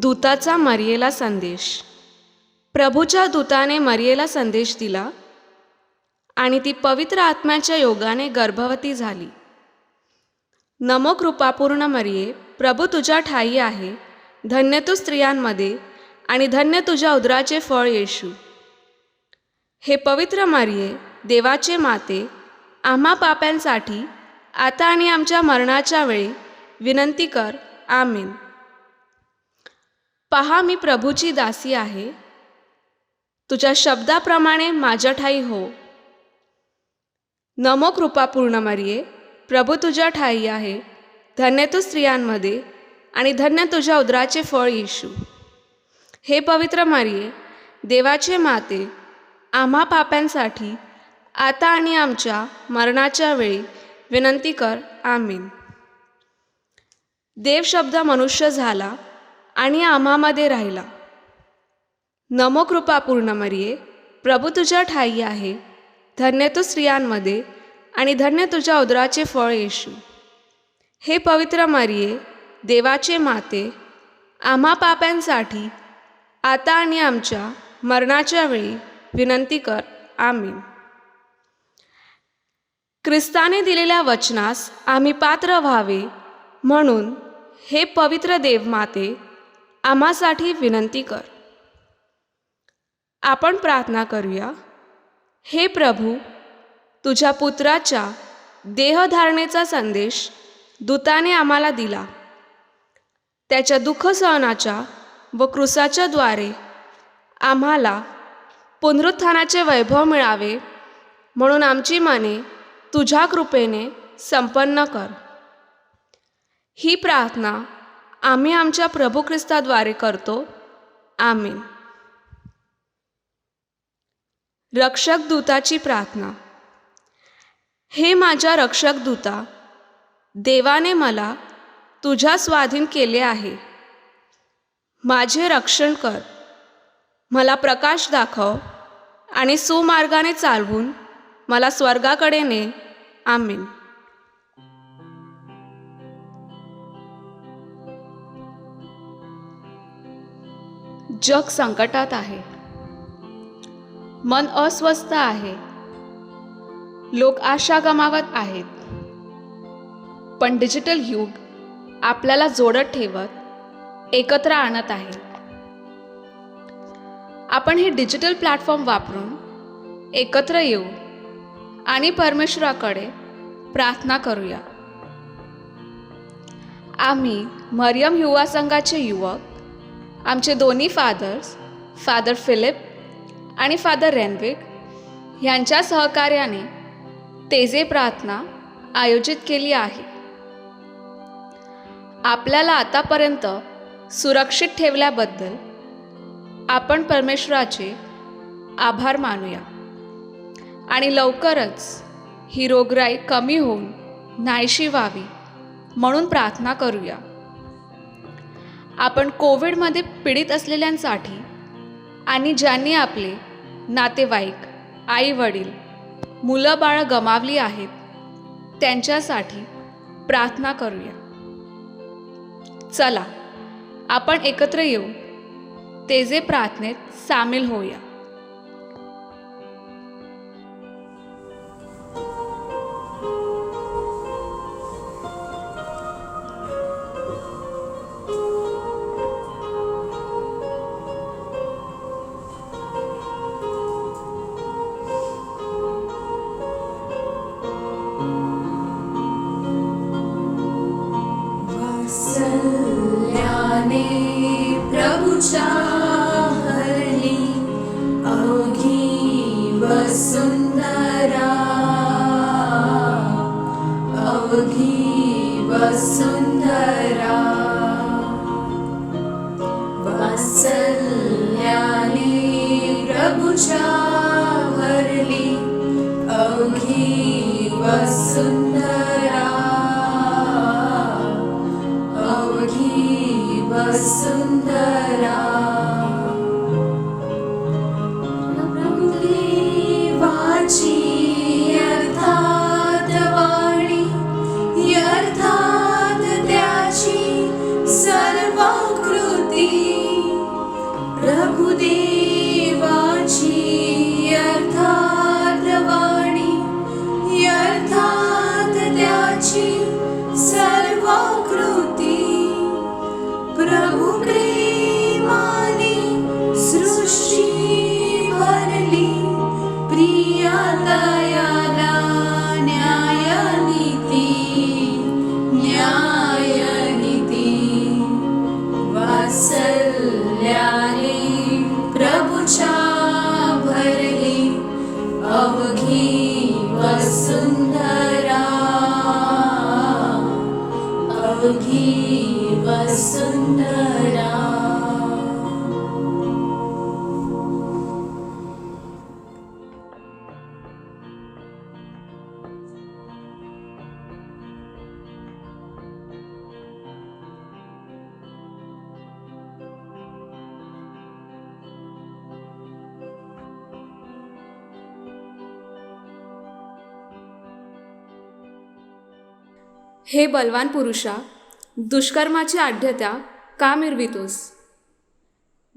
दूताचा मरियेला संदेश. प्रभूच्या दूताने मरियेला संदेश दिला आणि ती पवित्र आत्म्याच्या योगाने गर्भवती झाली. नमो कृपापूर्ण मरिये, प्रभू तुझ्या ठायी आहे. धन्य तू स्त्रियांमध्ये आणि धन्य तुझ्या उदराचे फळ येशू. हे पवित्र मरिये, देवाचे माते, आम्हा पाप्यांसाठी आता आणि आमच्या मरणाच्या वेळी विनंती कर. आमीन. पहा, मी प्रभूची दासी आहे. तुझ्या शब्दाप्रमाणे माझ्या ठाई हो. नमो कृपापूर्ण मरिये, प्रभू तुझ्या ठाई आहे. धन्य तू स्त्रियांमध्ये आणि धन्य तुझ्या उदराचे फळ येशू. हे पवित्र मरिये, देवाचे माते, आम्हा पाप्यांसाठी आता आणि आमच्या मरणाच्या वेळी विनंती कर. आमीन. देव शब्द मनुष्य झाला आणि आम्हामध्ये राहिला. नमो कृपापूर्ण मरिये, प्रभू तुझ्या ठाई आहे. धन्य तू स्त्रियांमध्ये आणि धन्य तुझ्या उदराचे फळ येशू. हे पवित्र मरिये, देवाचे माते, आम्हा पाप्यांसाठी आता आणि आमच्या मरणाच्या वेळी विनंती कर. आमीन. ख्रिस्ताने दिलेल्या वचनास आम्ही पात्र व्हावे म्हणून हे पवित्र देवमाते, आम्हासाठी विनंती कर. आपण प्रार्थना करूया. हे प्रभू, तुझ्या पुत्राच्या देहधारणेचा संदेश दूताने आम्हाला दिला. त्याच्या दुःख सहनाच्या व क्रूसाच्या द्वारे आम्हाला पुनरुत्थानाचे वैभव मिळावे म्हणून आमची मने तुझ्या कृपेने संपन्न कर. ही प्रार्थना आम्ही आमच्या प्रभू ख्रिस्ताद्वारे करतो. आमीन. रक्षक दूताची प्रार्थना. हे माझ्या रक्षक दूता, देवाने मला तुझ्या स्वाधीन केले आहे. माझे रक्षण कर, मला प्रकाश दाखव आणि सुमार्गाने चालवून मला स्वर्गाकडे ने. आमीन. जग संकटात आहे. मन अस्वस्थ आहे. लोक आशा गमावत आहेत. पण डिजिटल युग आपल्याला जोडत ठेवत एकत्र आणत आहे. आपण हे डिजिटल प्लॅटफॉर्म वापरून एकत्र येऊ आणि परमेश्वराकडे प्रार्थना करूया. आम्ही मरियम युवा संघाचे युवक, आमचे दोन्ही फादर्स, फादर फिलिप आणि फादर रेनविक यांच्या सहकार्याने तेजे प्रार्थना आयोजित केली आहे. आपल्याला आतापर्यंत सुरक्षित ठेवल्याबद्दल आपण परमेश्वराचे आभार मानूया आणि लवकरच ही रोगराई कमी होऊन नाहीशी व्हावी म्हणून प्रार्थना करूया. आपण कोविडमध्ये पीडित असलेल्यांसाठी आणि ज्यांनी आपले नातेवाईक, आई वडील, मुलं बाळं गमावली आहेत त्यांच्यासाठी प्रार्थना करूया. चला, आपण एकत्र येऊ, तेजे प्रार्थनेत सामील होऊया. प्रभुच्या हरली अवघी वसुंधरा, अवघी वसुंधरा. वात्सल्याने प्रभुच्या हरली अवघी वसुंधरा, अवघी वसुंधरा. प्रभुदेवाची अर्थात वाणी, अर्थात त्याची घी वसुंधरा. हे बलवान पुरुषा, दुष्कर्माची आढ्यता का मिरवितोस?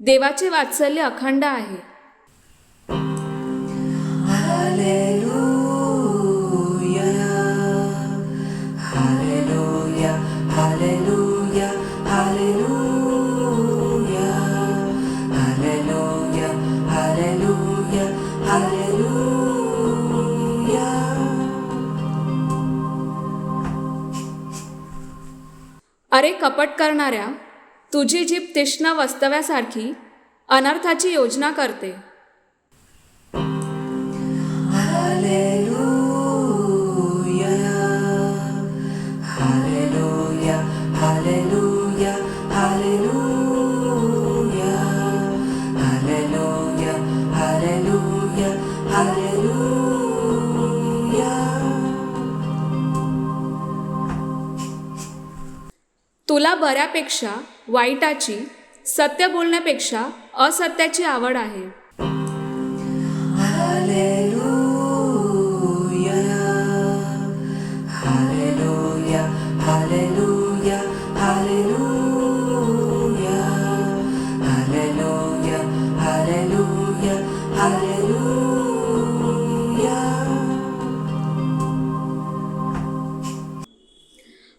देवाचे वात्सल्य अखंड आहे. अरे कपट करणाऱ्या, तुझी जीभ तीक्ष्ण वस्तव्यासारखी अनर्थाची योजना करते. तुला बऱ्यापेक्षा वाईटाची, सत्य बोलण्यापेक्षा असत्याची आवड आहे.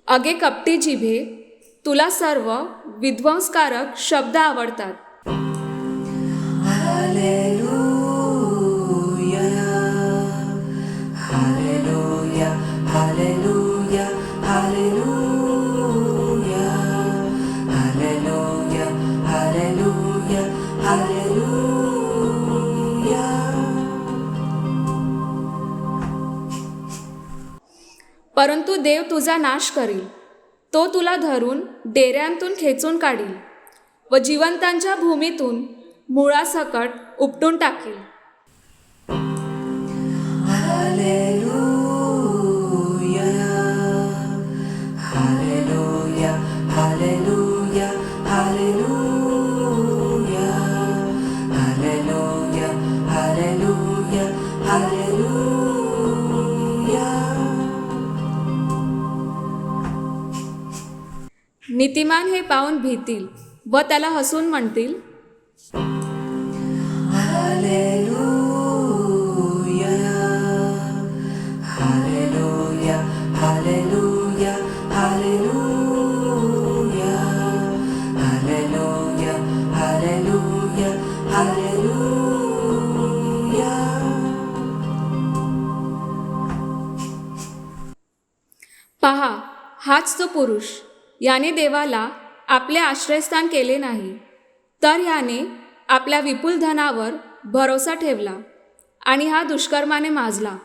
अगे कपटी जिभे, तुला सर्व विध्वंसकारक शब्द आवडतात. परंतु देव तुझा नाश करील. तो तुला धरून डेऱ्यांतून खेचून काढील व जिवंतांच्या भूमीतून मुळासकट उपटून टाकील. नीतिमान हे पाहून भीतील व त्याला हसून म्हणतील, पहा, हाच तो पुरुष. याने देवाला आपले आश्रयस्थान केले नाही, तर याने आपल्या विपुल धनावर भरोसा ठेवला आणि हा दुष्कर्माने माजला.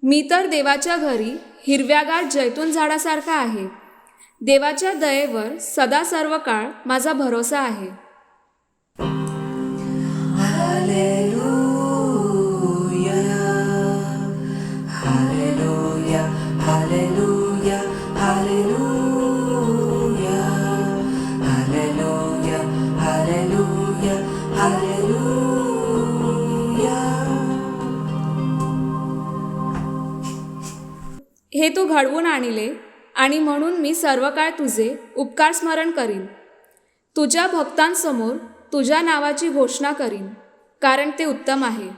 मी तर देवाच्या घरी हिरव्यागार जैतून झाडासारखा आहे. देवाच्या दयेवर सदा सर्व काळ माझा भरोसा आहे. हे तू घडवून आणले आणि म्हणून मी सर्व काळ तुझे उपकार स्मरण करीन. तुझ्या भक्तांसमोर तुझ्या नावाची घोषणा करीन, कारण ते उत्तम आहे.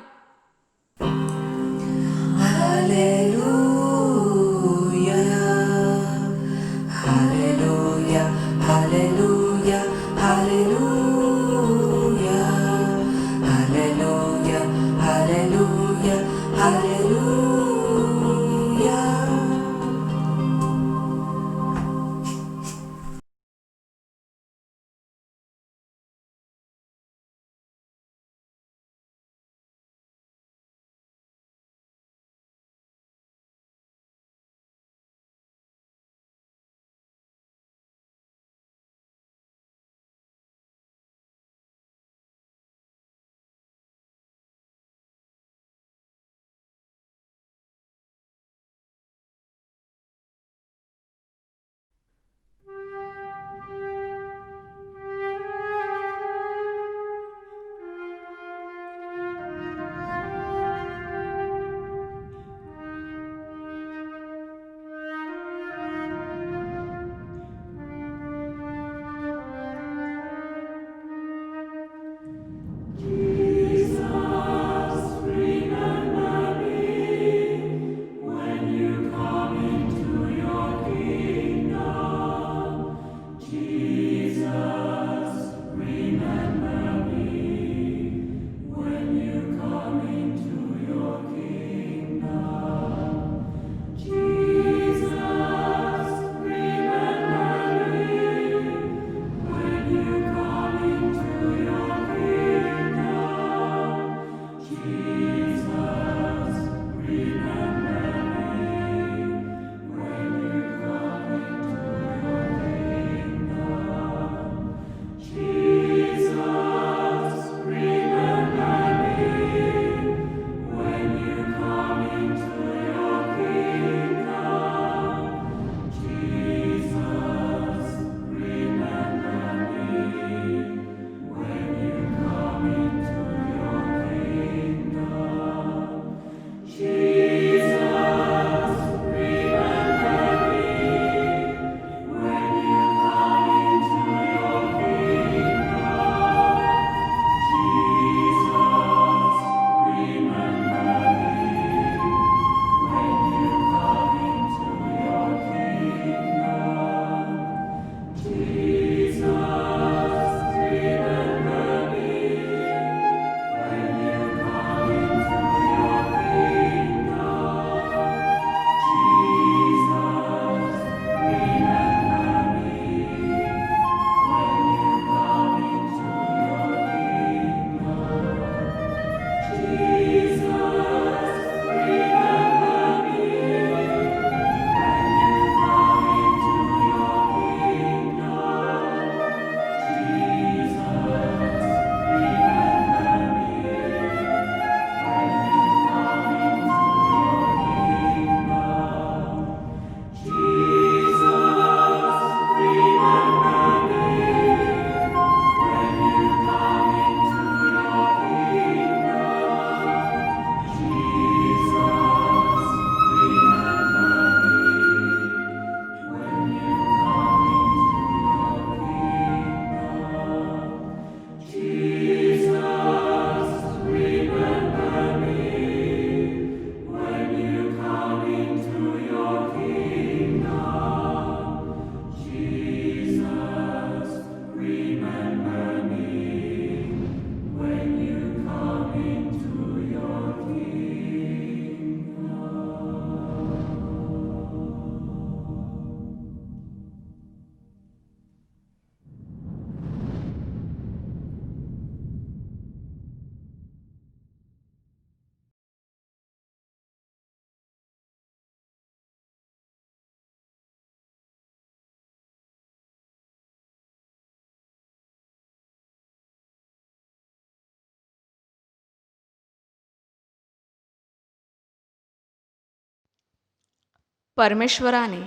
परमेश्वराने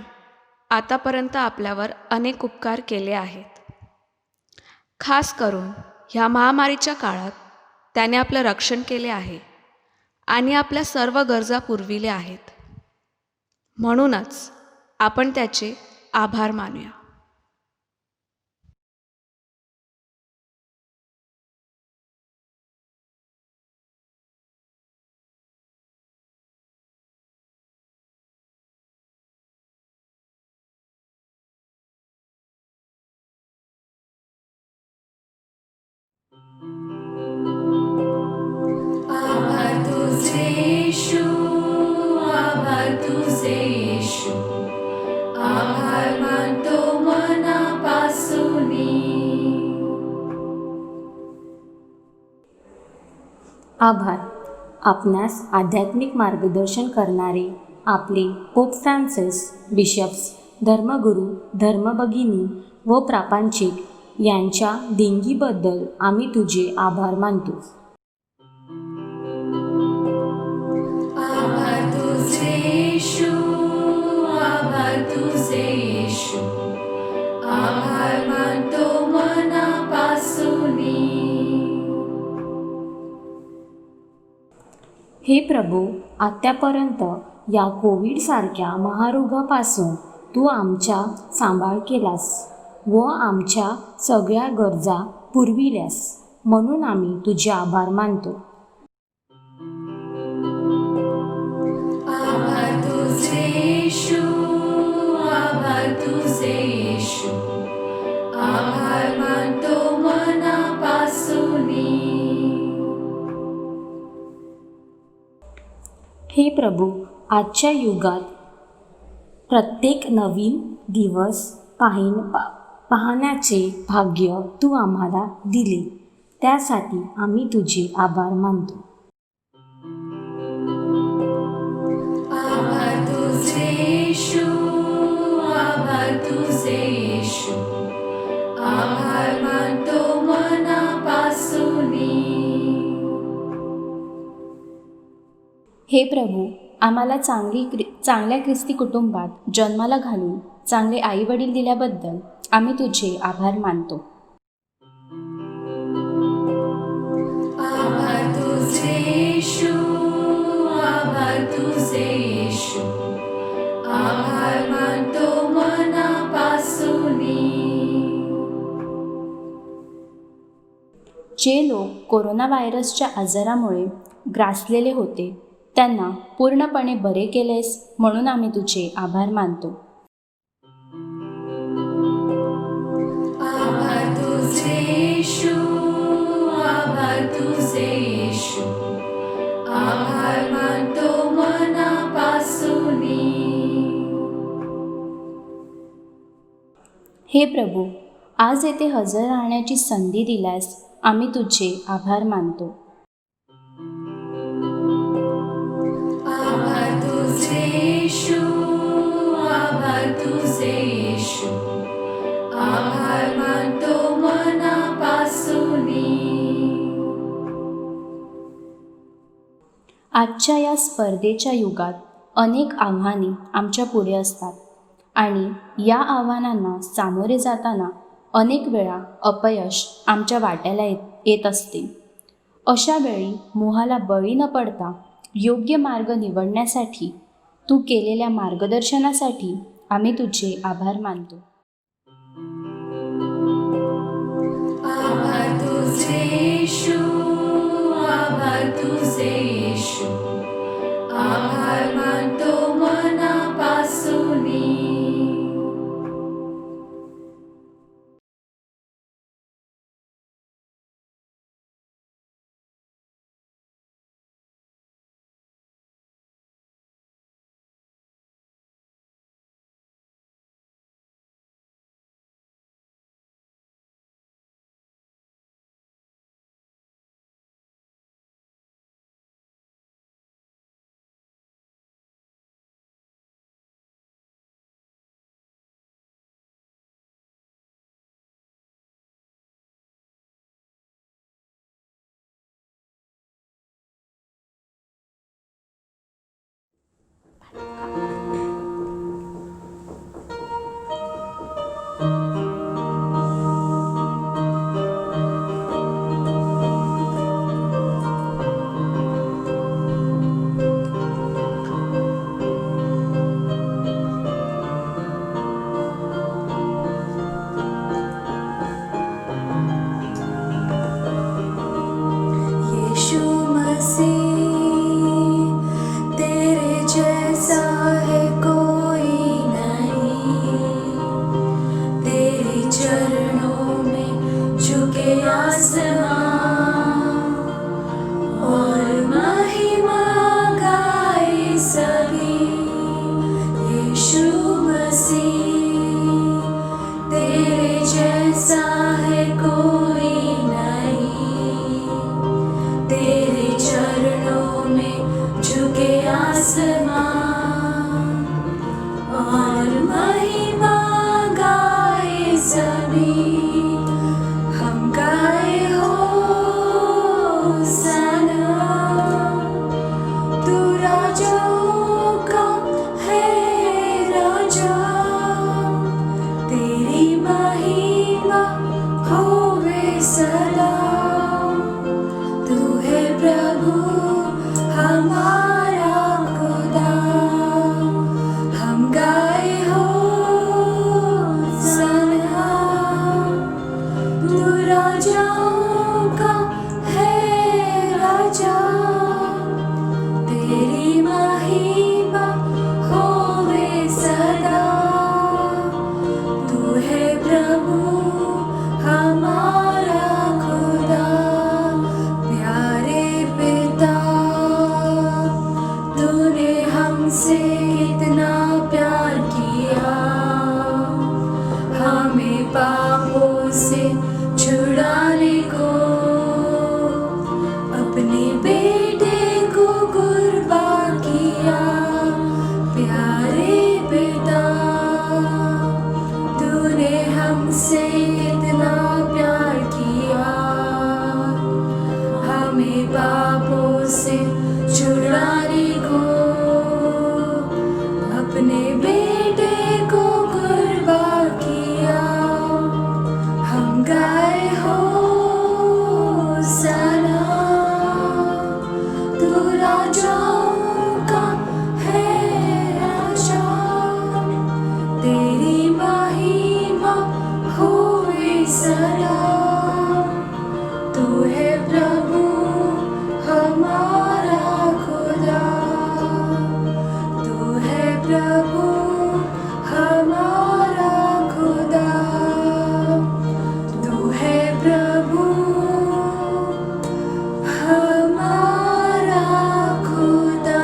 आतापर्यंत आपल्यावर अनेक उपकार केले आहेत. खास करून ह्या महामारीच्या काळात त्याने आपलं रक्षण केले आहे आणि आपल्या सर्व गरजा पुरविल्या आहेत. म्हणूनच आपण त्याचे आभार मानूया. आभार तुझे येशू, आभार तुझे येशू, आभार मानतो मनापासूनी. आभार. आपणास आध्यात्मिक मार्गदर्शन करणारे आपले पोप फ्रान्सिस, बिशप्स, धर्मगुरू, धर्मभगिनी व प्रापंचिक यांच्या देणगीबद्दल आम्ही तुझे आभार मानतो. आभार तुझे येशू, आभार तुझे येशू, आभार मानतो मनापासूनी. हे प्रभू, आत्तापर्यंत या कोविडसारख्या महारोगापासून तू आमचा सांभाळ केलास व आमच्या सगळ्या गरजा पुरविल्यास, म्हणून आम्ही तुझे आभार मानतो. आभार तुझे येशू, आभार तुझे येशू, आभार मानतो मनापासूनी. हे प्रभू, आजच्या युगात प्रत्येक नवीन दिवस पाहण्याचे भाग्य तू आम्हाला दिले, त्यासाठी आम्ही तुझे आभार मानतो. आभार तुझे येशू, आभार तुझे येशू, आभार मानतो मनापासूनी. हे प्रभू, आम्हाला चांगल्या ख्रिस्ती कुटुंबात जन्माला घालून चांगले आईवडील दिल्याबद्दल आम्ही तुझे आभार मानतो. आभार तुझे येशू, आभार तुझे येशू, आभार मानतो मनापासूनी. जे लोक कोरोना व्हायरसच्या आजारामुळे ग्रासलेले होते त्यांना पूर्णपणे बरे केलेस, म्हणून आम्ही तुझे आभार मानतो. आभार तुझे येशू, आभार तुझे येशू, आभार मानतो मनापासूनी. हे प्रभू, आज येथे हजर राहण्याची संधी दिल्यास आम्ही तुझे आभार मानतो. आभार तुझे येशू, आभार तुझे येशू, आभार मानतो मनापासूनी. आजच्या या स्पर्धेच्या युगात अनेक आव्हाने आमच्या पुढे असतात आणि या आव्हानांना सामोरे जाताना अनेक वेळा अपयश आमच्या वाट्याला येत असते. अशा वेळी मोहाला बळी न पडता योग्य मार्ग निवडण्यासाठी तू केलेल्या मार्गदर्शनासाठी आम्ही तुझे आभार मानतो. आभार तुझे येशू, आभार तुझे येशू, आभार मानतो मनापासूनी. पापों से छुड़ाने को अपने बेटे को कुर्बान किया। हम गाए हो सना, तू राजाओं का है राजा, तेरी महिमा होए सदा। तू है प्रभु हमारा खुदा, तू है प्रभु हमारा खुदा, तू है प्रभु हमारा खुदा।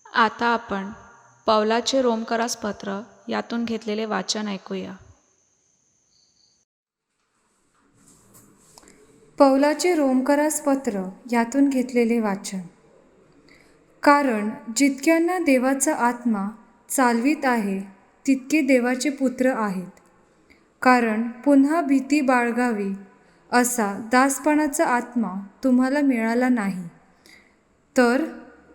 आता आपण पौलाचे रोमकरास पत्र यातून घेतलेले वाचन ऐकूया. पौलाचे रोमकरास पत्र यातून घेतलेले वाचन. कारण जितक्यांना देवाचा आत्मा चालवीत आहे तितके देवाचे पुत्र आहेत. कारण पुन्हा भीती बाळगावी असा दासपणाचा आत्मा तुम्हाला मिळाला नाही, तर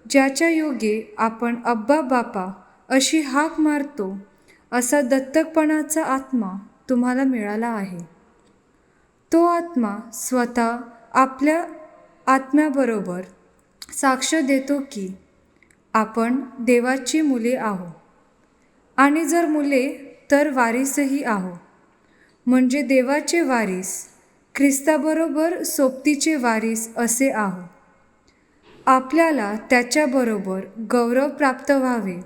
ज्याच्या योगे आपण अब्बा बापा अशी हाक मारतो असा दत्तकपणाचा आत्मा तुम्हाला मिळाला आहे. तो आत्मा स्वतः आपल्या आत्म्याबरोबर साक्ष देतो की आपण देवाची मुले आहो, आणि जर मुले तर वारीसही आहो, म्हणजे देवाचे वारीस, ख्रिस्ताबरोबर सोबतीचे वारीस असे आहो. आपल्याला त्याच्याबरोबर गौरव प्राप्त व्हावे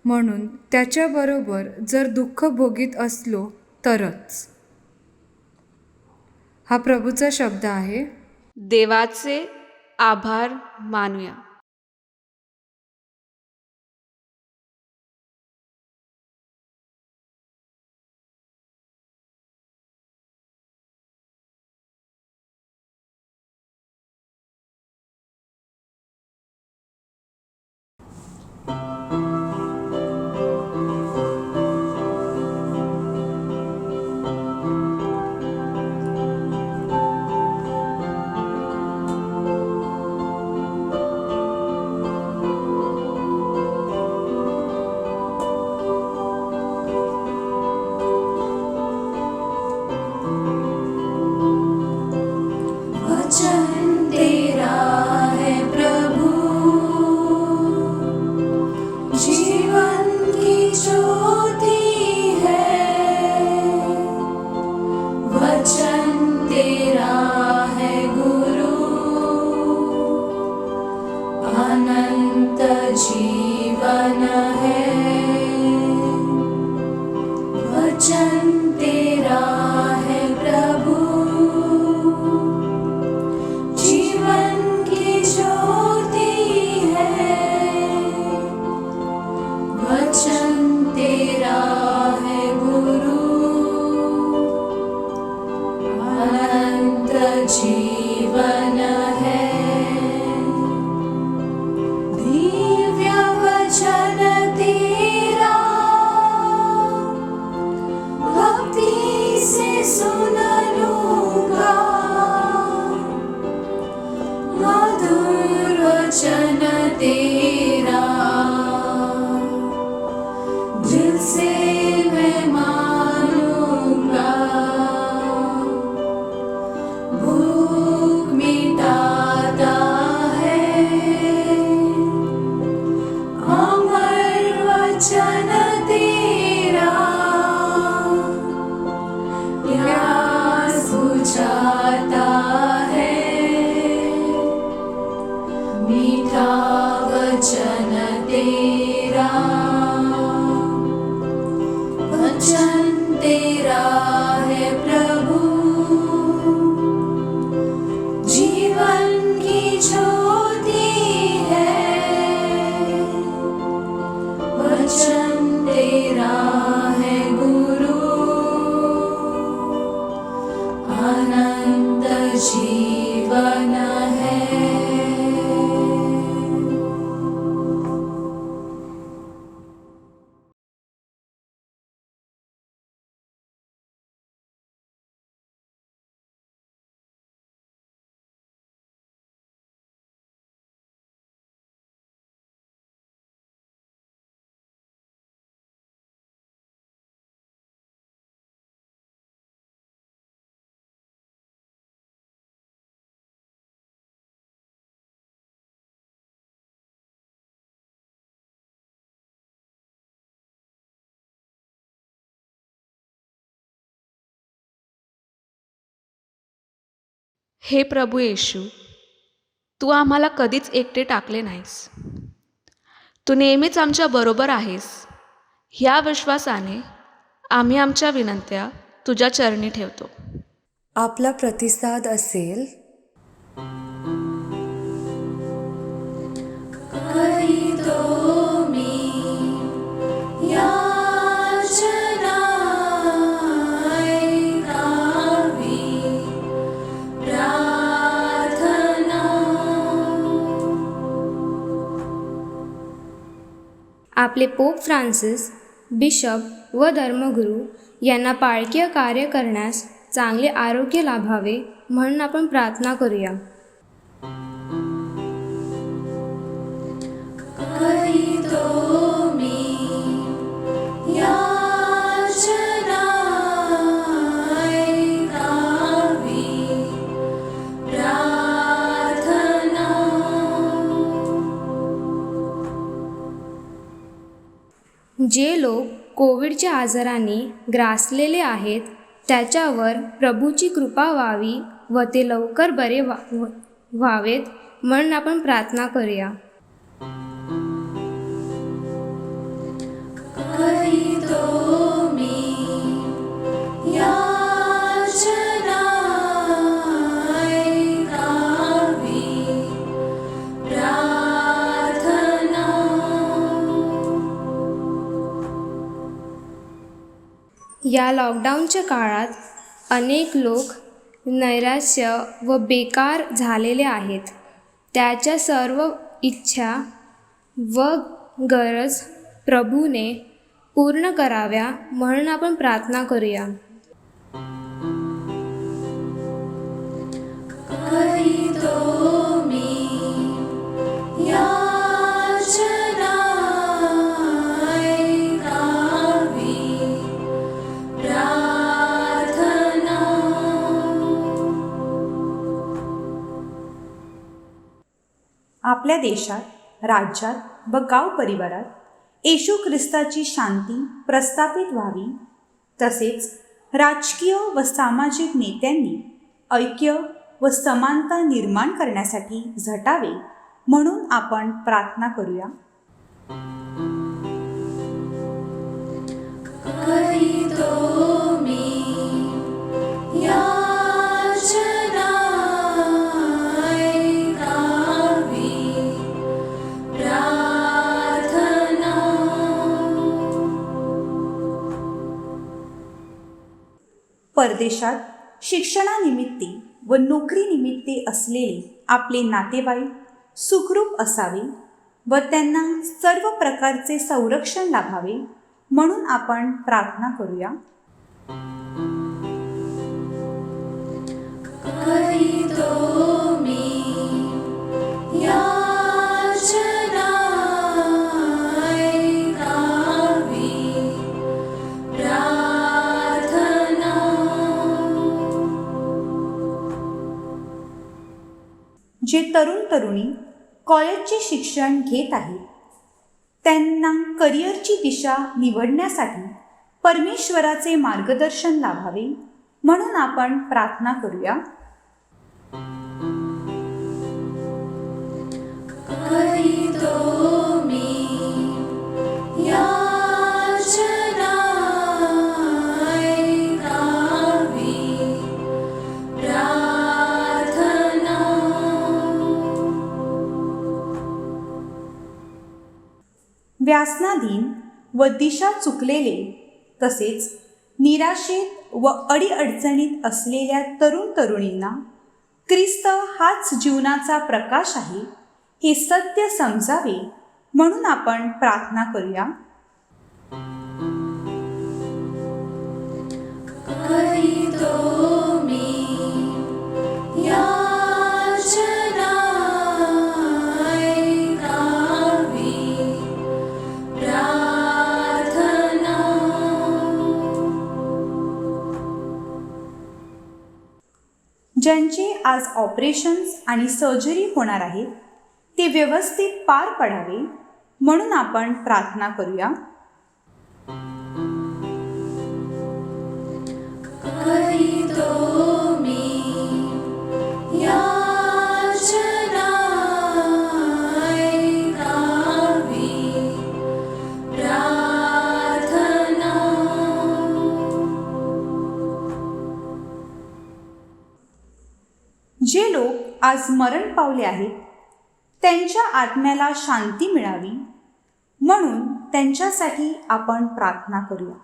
म्हणून त्याच्याबरोबर जर दुःख भोगीत असलो तरच. हा प्रभूचा शब्द आहे. देवाचे आभार मानूया. वचन तेरा है प्रभु, जीवन की ज्योति है। वचन तेरा है गुरु, अनंत जीवन है। वचन तेरा है प्रभु, जीवन की ज्योति है। वचन तेरा है गुरु, अनंत जीवन है। दिव्य वचन तेरा, भक्ति से सुन लूंगा। मधुर वचन तेरा, दिल से मैं मानूंगा। भूख मिटाता है, मीठा वचन तेरा, वचन तेरा है प्रभु, जीवन की ज्योति है। वचन तेरा है गुरु, अनंत जीवन है। हे प्रभू येशू, तू आम्हाला कधीच एकटे टाकले नाहीस. तू नेहमीच आमच्या बरोबर आहेस. ह्या विश्वासाने आम्ही आमच्या विनंत्या तुझ्या चरणी ठेवतो. आपला प्रतिसाद असेल, करीतो मी याचना ऐकावी प्रार्थना. आपले पोप फ्रान्सिस, बिशप व धर्मगुरू यांना पाळकीय कार्य करण्यास चांगले आरोग्य लाभावे म्हणून आपण प्रार्थना करूया. करीतो मी याचना ऐकावी प्रार्थना. जे लोक कोविडच्या आजाराने ग्रासलेले आहेत त्याच्यावर प्रभूची कृपा व्हावी व ते लवकर बरे व्हावेत म्हणून आपण प्रार्थना करूया. करीतो मी याचना ऐकावी प्रार्थना. या लॉकडाऊनच्या काळात अनेक लोक नैराश्य व बेकार झालेले आहेत. त्याच्या सर्व इच्छा व गरज प्रभूने पूर्ण कराव्या म्हणून आपण प्रार्थना करूया. करीतो मी याचना ऐकावी प्रार्थना. आपल्या देशात, राज्यात व गाव परिवारात येशू ख्रिस्ताची शांती प्रस्थापित व्हावी, तसेच राजकीय व सामाजिक नेत्यांनी ऐक्य व समानता निर्माण करण्यासाठी झटावे म्हणून आपण प्रार्थना करूया. करीतो मी याचना ऐकावी प्रार्थना. परदेशात शिक्षणानिमित्ती व नोकरीनिमित्ती असलेले आपले नातेवाईक सुखरूप असावे व त्यांना सर्व प्रकारचे संरक्षण लाभावे म्हणून आपण प्रार्थना करूया. करीतो मी याचना ऐकावी प्रार्थना. जे तरुण तरुणी कॉलेजचे शिक्षण घेत आहेत त्यांना करिअरची दिशा निवडण्यासाठी परमेश्वराचे मार्गदर्शन लाभावे म्हणून आपण प्रार्थना करूया. व्यसनाधीन व दिशा चुकलेले तसेच निराशेत व अडीअडचणीत असलेल्या तरुण तरुणींना ख्रिस्त हाच जीवनाचा प्रकाश आहे हे सत्य समजावे म्हणून आपण प्रार्थना करूया. करीतो मी याचना ऐकावी प्रार्थना. ज्यांचे आज ऑपरेशन्स आणि सर्जरी होणार आहेत ते व्यवस्थित पार पडावे म्हणून आपण प्रार्थना करूया. करीतो मी याचना ऐकावी प्रार्थना. जे लोक आज मरण पावले आहेत त्यांच्या आत्म्याला शांती मिळावी म्हणून त्यांच्यासाठी आपण प्रार्थना करूया.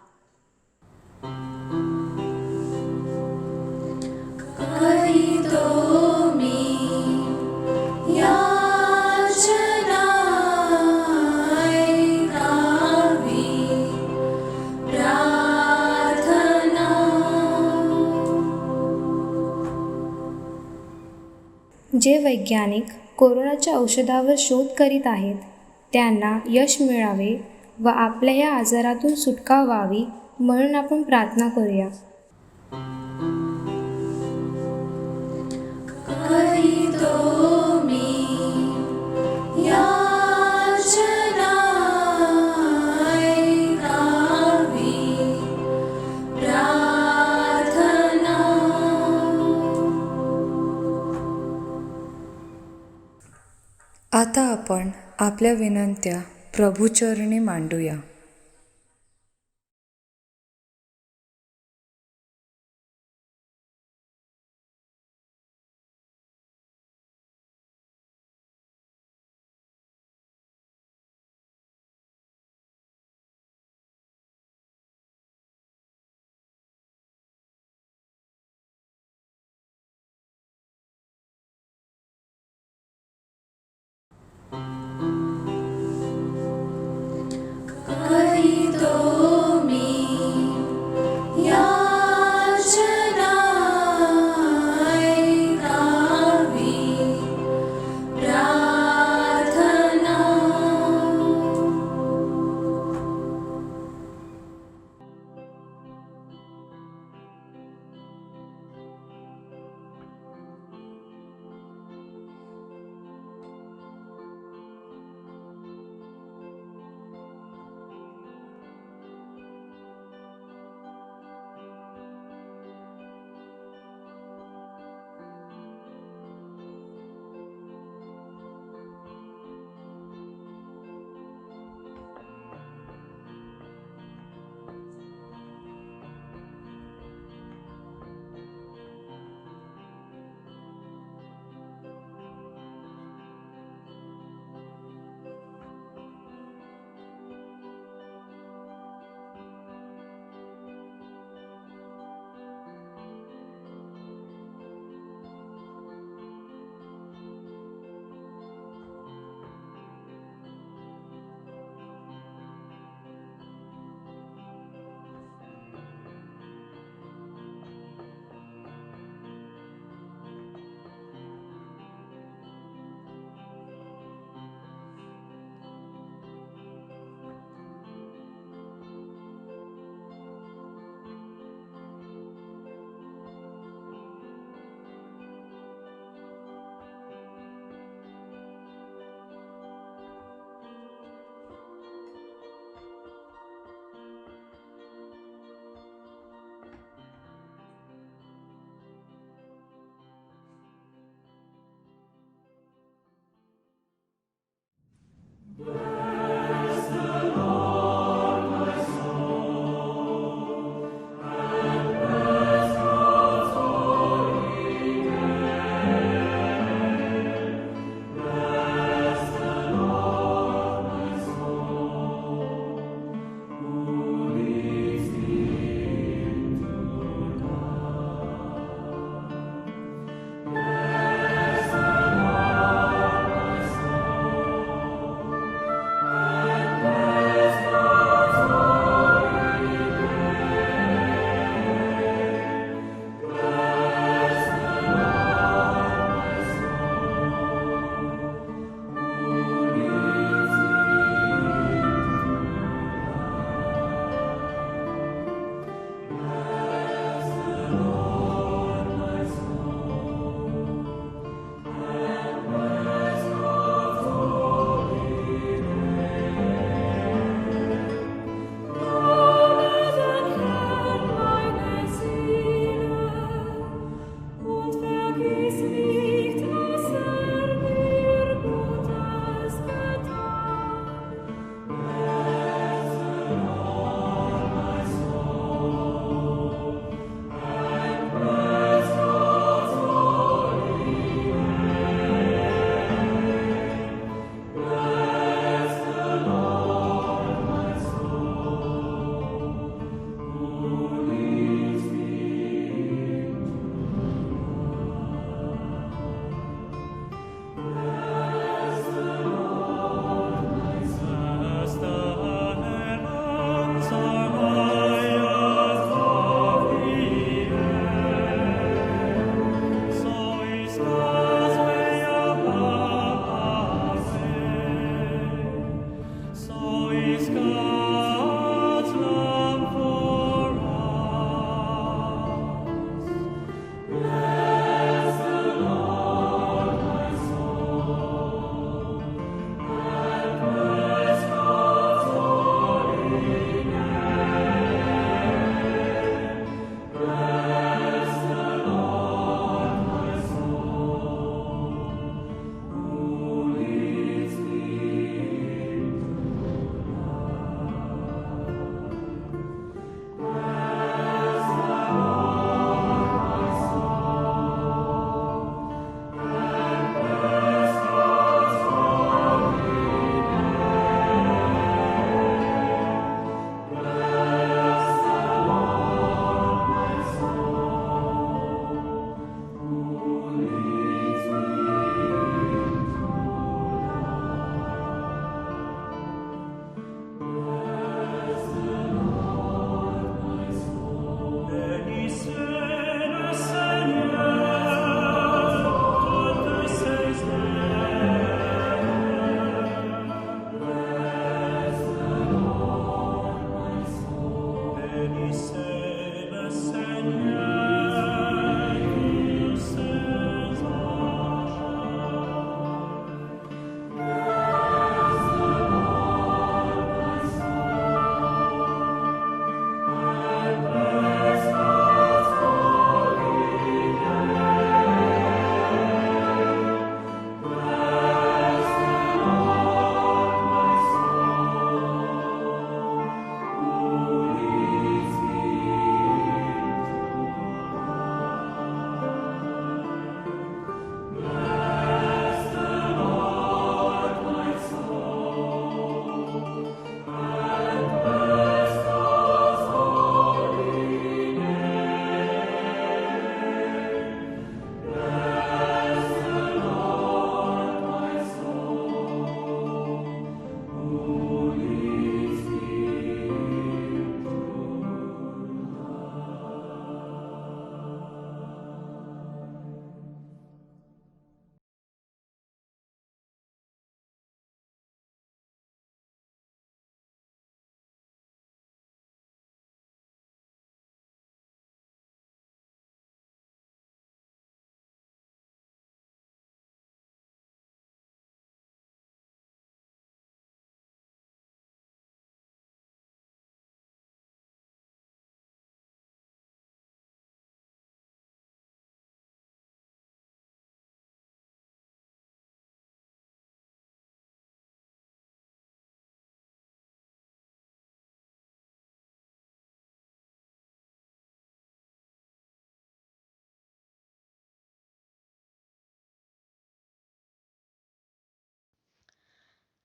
करीतो मी याचना ऐकावी प्रार्थना. जे वैज्ञानिक कोरोनाच्या औषधावर शोध करीत आहेत त्यांना यश मिळावे व आपल्या या आजारातून सुटका व्हावी म्हणून आपण प्रार्थना करूया. करीतो मी याचना ऐकावी प्रार्थना. आता आपण आपल्या विनंत्या प्रभूचरणी मांडूया.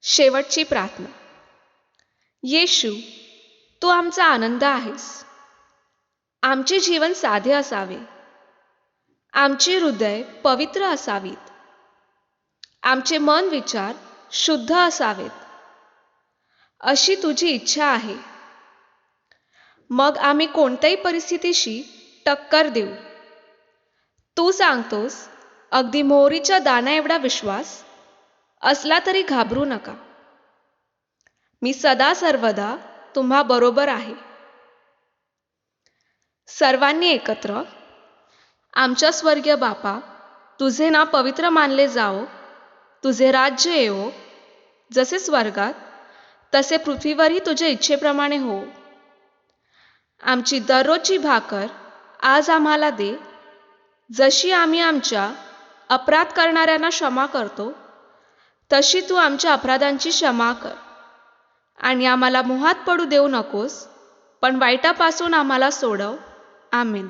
शेवटची प्रार्थना. येशू, तू आमचा आनंद आहेस. आमचे जीवन साधे असावे. आमचे हृदय पवित्र असावीत. आमचे मन विचार शुद्ध असावेत. अशी तुझी इच्छा आहे. मग आम्ही कोणत्याही परिस्थितीशी टक्कर देऊ. तू सांगतोस, अगदी मोहरीच्या दाण्या एवढा विश्वास असला तरी घाबरू नका. मी सदा सर्वदा तुम्हा बरोबर आहे. सर्वांनी एकत्र. आमच्या स्वर्गीय बापा, तुझे नाव पवित्र मानले जाओ. तुझे राज्य येवो. जसे स्वर्गात तसे पृथ्वीवरही तुझ्या इच्छेप्रमाणे हो. आमची दररोजची भाकर आज आम्हाला दे. जशी आम्ही आमच्या अपराध करणाऱ्यांना क्षमा करतो, तशी तू आमच्या अपराधांची क्षमा कर. आणि आम्हाला मोहात पडू देऊ नकोस, पण वाईटापासून आम्हाला सोडव. आमेन.